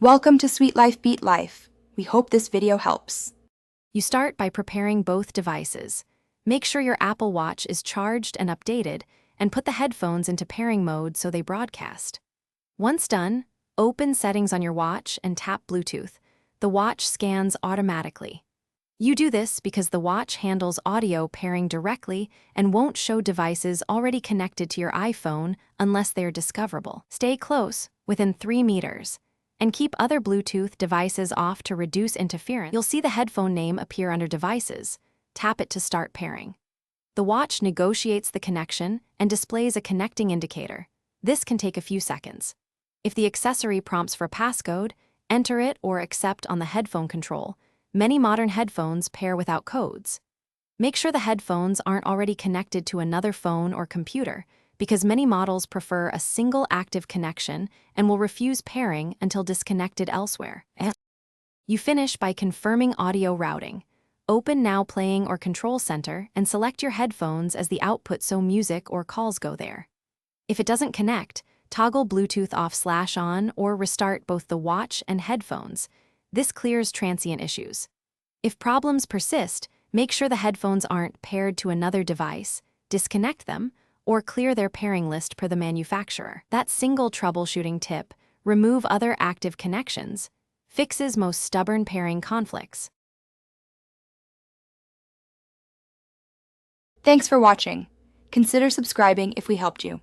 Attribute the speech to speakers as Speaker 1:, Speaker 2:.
Speaker 1: Welcome to Sweet Life Beat Life. We hope this video helps.
Speaker 2: You start by preparing both devices. Make sure your Apple Watch is charged and updated, and put the headphones into pairing mode so they broadcast. Once done, open Settings on your watch and tap Bluetooth. The watch scans automatically. You do this because the watch handles audio pairing directly and won't show devices already connected to your iPhone unless they are discoverable. Stay close, within 3 meters. And keep other Bluetooth devices off to reduce interference. You'll see the headphone name appear under Devices. Tap it to start pairing. The watch negotiates the connection and displays a connecting indicator. This can take a few seconds. If the accessory prompts for passcode, enter it or accept on the headphone control. Many modern headphones pair without codes. Make sure the headphones aren't already connected to another phone or computer, because many models prefer a single active connection and will refuse pairing until disconnected elsewhere. You finish by confirming audio routing. Open Now Playing or Control Center and select your headphones as the output so music or calls go there. If it doesn't connect, toggle Bluetooth off/on or restart both the watch and headphones. This clears transient issues. If problems persist, make sure the headphones aren't paired to another device, disconnect them, or clear their pairing list per the manufacturer. That single troubleshooting tip, remove other active connections, fixes most stubborn pairing conflicts.
Speaker 1: Thanks for watching. Consider subscribing if we helped you.